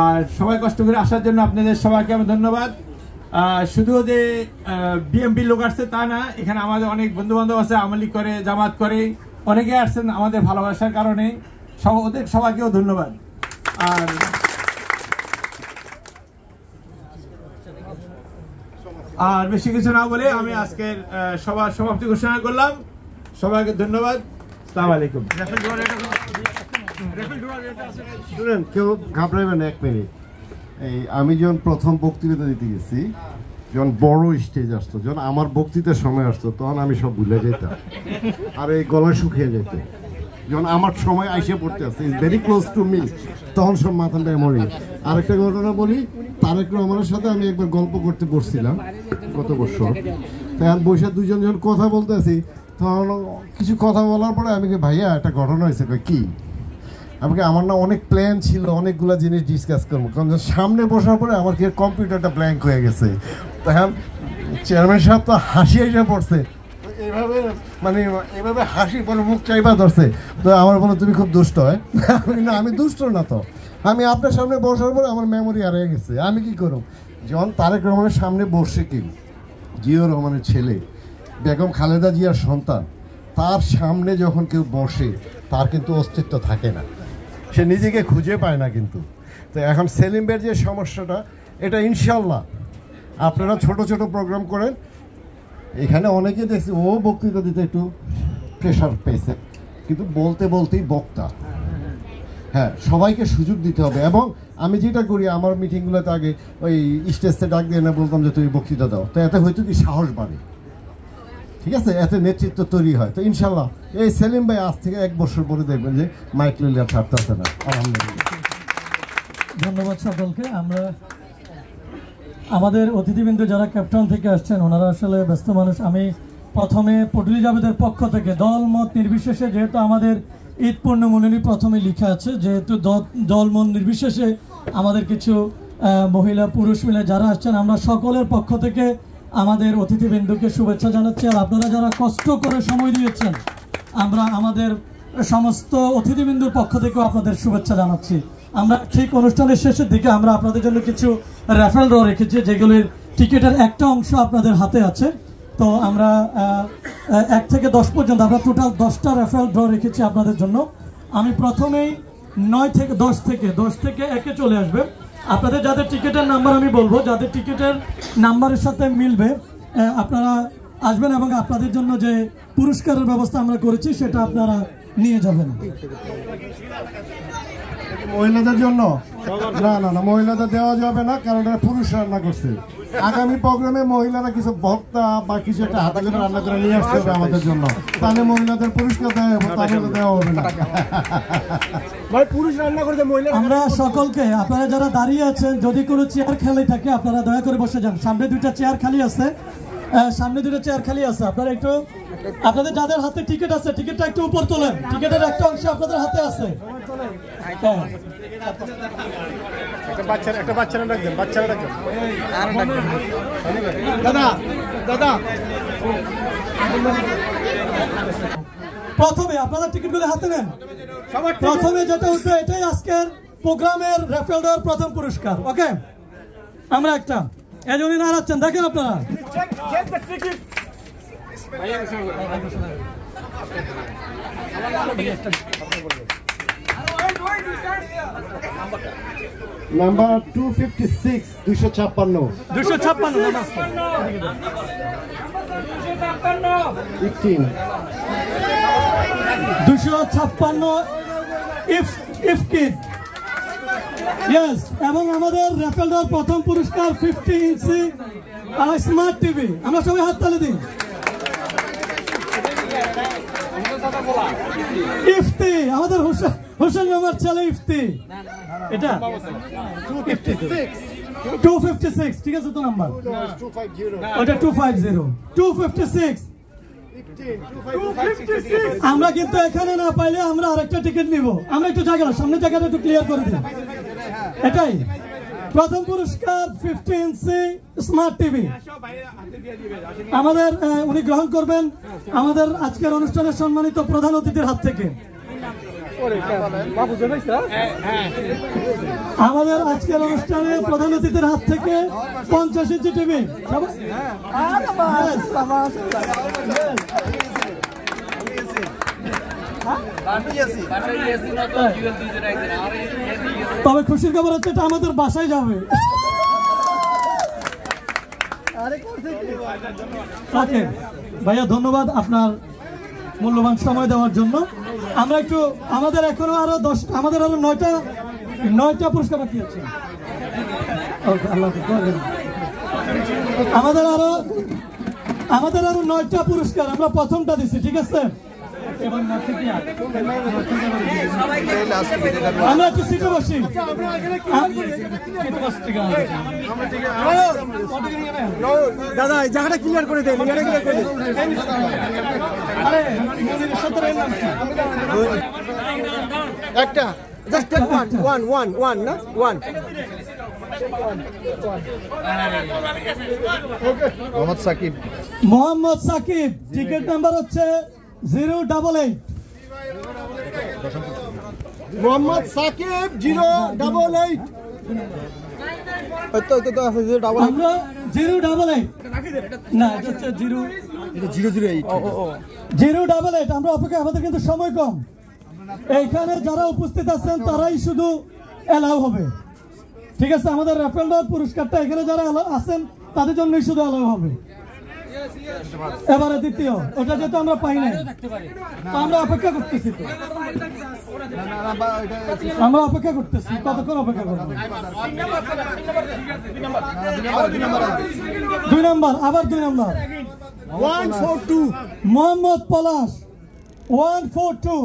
আর সবাই কষ্ট করে আসার জন্য আপনাদের সবাইকে আমি ধন্যবাদ। শুধু যে বিএমপি লোক আসছে তা না, এখানে আমাদের অনেক বন্ধু বান্ধব আছে, আওয়ামী লীগ করে, জামাত করে, অনেকে আসছেন আমাদের ভালোবাসার কারণে। ওদের সবাইকেও ধন্যবাদ। আর বেশি কিছু না বলে আমি আজকের সবার সমাপ্তি ঘোষণা করলাম। সবাইকে ধন্যবাদ। আসসালামু আলাইকুম। শুনেন, কেউ ঘাবড়াইবেন 1 মিনিট। আমি যখন প্রথম বক্তৃতা দিতে গেছি, যখন বড় স্টেজ আসতো, যখন আমার বক্তৃতার সময় আসতো, তখন আমি সব ভুলে যেতাম আর এই গলা শুকিয়ে যেত। যখন আমার সময় আইসে পড়তে আসছে, is very close to me, তখন সব মাথা মেমোরি। আরেকটা ঘটনা বলি, তারেক রহমানের সাথে আমি একবার গল্প করতে বসছিলাম গত বছর। তখন বৈশাখ দুজন যখন কথা বলতে আছি, তখন কিছু কথা বলার পরে আমি ভাইয়া একটা ঘটনা হয়েছে। কি? আমাকে আমার না অনেক প্ল্যান ছিল, অনেকগুলো জিনিস ডিসকাস করবো, কারণ সামনে বসার পরে আমার কি কম্পিউটারটা ব্ল্যাঙ্ক হয়ে গেছে। তখন চেয়ারম্যান সাহেব তো হাসি এসে পড়ছে, এইভাবে মানে এভাবে হাসি পরে মুখ চাইবা ধরছে। তো আমার বলো তুমি খুব দুষ্ট হয়। না, আমি দুষ্ট না, তো আমি আপনার সামনে বসার পরে আমার মেমোরি হারিয়ে গেছে। আমি কি করব? যখন তারেক রহমানের সামনে বসে, কি জিয়াউর রহমানের ছেলে, বেগম খালেদা জিয়ার সন্তান, তার সামনে যখন কেউ বসে, তার কিন্তু অস্তিত্ব থাকে না, সে নিজেকে খুঁজে পায় না। কিন্তু তো এখন সেলিম ভাইয়ের যে সমস্যাটা, এটা ইনশাল্লাহ আপনারা ছোট ছোট প্রোগ্রাম করেন। এখানে অনেকে দেখছি ও বক্তৃতা দিতে একটু প্রেশার পেয়েছে, কিন্তু বলতে বলতেই বক্তা। হ্যাঁ, সবাইকে সুযোগ দিতে হবে। এবং আমি যেটা করি আমার মিটিংগুলোতে আগে ওই স্টেজে ডাক দিয়ে না বলতাম যে তুমি বক্তৃতা দাও, তো এতে হয়তো কি সাহস বাড়ে, ঠিক আছে, এতে নেতৃত্ব তৈরি হয়। তো ইনশাল্লাহ এই সেলিম ভাই আজ থেকে 1 বছর পরে দেখবেন যে মাইক লইলে আর ছাড়তেছে না। আলহামদুলিল্লাহ, ধন্যবাদ সকলকে। আমরা আমাদের অতিথিবৃন্দ যারা ক্যাপটাউন থেকে আসছেন, ওনারা আসলে ব্যস্ত মানুষ। আমি প্রথমে পটুলি জাবেদের পক্ষ থেকে দল মত নির্বিশেষে, যেহেতু আমাদের ঈদ পূর্ণমূলনী প্রথমে লেখা আছে, যেহেতু দল মত নির্বিশেষে আমাদের কিছু মহিলা পুরুষ মিলে যারা আসছেন, আমরা সকলের পক্ষ থেকে আমাদের অতিথিবৃন্দকে শুভেচ্ছা জানাচ্ছি। আর আপনারা যারা কষ্ট করে সময় দিয়েছেন, আমরা আমাদের সমস্ত অতিথিবৃন্দুর পক্ষ থেকেও আপনাদের শুভেচ্ছা জানাচ্ছি। আমরা ঠিক অনুষ্ঠানের শেষের দিকে আমরা আপনাদের জন্য কিছু র্যাফেল ড্র রেখেছি, যেগুলির টিকিটের একটা অংশ আপনাদের হাতে আছে। তো আমরা 1 থেকে 10 পর্যন্ত আমরা টোটাল 10টা র্যাফেল ড্র রেখেছি আপনাদের জন্য। আমি প্রথমেই 9 থেকে 10 থেকে 1-এ চলে আসবে। আপনাদের যাদের টিকিটের নাম্বার আমি বলবো, যাদের টিকিটের নাম্বারের সাথে মিলবে আপনারা আসবেন, এবং আপনাদের জন্য যে পুরস্কারের ব্যবস্থা আমরা করেছি সেটা আপনারা নিয়ে যাবেন। মহিলাদের জন্য না না না, মহিলাদের দেওয়া যাবে না, কারণ এটা পুরুষ রান্না করছে। আগামী প্রোগ্রামে মহিলারা কিছু ভর্তা বা কিছু একটা হাতে করে রান্না করে নিয়ে আসতে হবে আমাদের জন্য, তাহলে মহিলাদের পুরস্কার দেওয়া হবে না। আমরা সকলকে, আপনারা যারা দাঁড়িয়ে আছেন, যদি কোনো চেয়ার খালি থাকে আপনারা দয়া করে বসে যান। সামনে 2টা চেয়ার খালি আছে, আপনারা একটু, আপনাদের যাদের হাতে টিকিট আছে টিকিটটা একটু উপর তোলেন। টিকিটের একটা অংশ আপনাদের হাতে আছে। প্রথমে আপনাদের টিকিটগুলো হাতে নেন। প্রথমে যেটা উঠবে এটাই আজকের প্রোগ্রামের র্যাফেল ড্রর প্রথম পুরস্কার। ওকে, আমরা একটা এজনই নাড়াচ্ছেন, দেখেন আপনারা। নাম্বার 256, 256 ইফকিন। ইয়েস, এবং আমাদের র্যাফেল ড্রর প্রথম পুরস্কার 50 ইঞ্চি স্মার্ট টিভি। আমরা সবাই হাত তালি দিই। ইফতি, আমাদের হোসেন মামার ছেলে ইফতি। এটা 256, ঠিক আছে তো নাম্বার? ওটা 256। আমরা কিন্তু এখানে না পাইলে আমরা আরেকটা টিকিট নিব। আমরা একটু জায়গা, সামনের জায়গাটা একটু ক্লিয়ার করে দিই। এটাই প্রথম পুরস্কার 50 ইঞ্চি স্মার্ট টিভি আমাদের উনি গ্রহণ করবেন আমাদের আজকের অনুষ্ঠানের সম্মানিত প্রধান অতিথির হাত থেকে। আমাদের আজকের অনুষ্ঠানে প্রধান অতিথির হাত থেকে 50 ইঞ্চি টিভি তবে খুশির খবর হচ্ছে এটা আমাদের বাসায় যাবে। ওকে ভাইয়া, ধন্যবাদ আপনার মূল্যবান সময় দেওয়ার জন্য। আমরা একটু আমাদের এখনো আরো 9টা পুরস্কার বাকি আছে। আমাদের আরো 9টা পুরস্কার, আমরা প্রথমটা দিচ্ছি, ঠিক আছে? আমরা একটু সিটে বসি। দাদা এই জায়গাটা ক্লিয়ার করে দেন, একটা জাস্ট ওয়ান না one. Mohammad Sakib, ticket number হচ্ছে 088। মোহাম্মদ সাকিব 088। আমরা 088 না, এটা হচ্ছে 008। আমরা অপেক্ষা, আমাদের কিন্তু সময় কম। এইখানে যারা উপস্থিত আছেন তারাই শুধু এলাও হবে, ঠিক আছে? আমাদের রেফারেল পুরস্কারটা এখানে যারা আছেন তাদের জন্যই শুধু এলাও হবে। এবারে দ্বিতীয়, ওটা যেহেতু আমরা পাই নাই, আমরা অপেক্ষা করতেছি। আমরা অপেক্ষা করতেছি, কতক্ষণ অপেক্ষা করবো? 2 নম্বর, আবার 2 নম্বর 142 মোহাম্মদ পলাশ 142।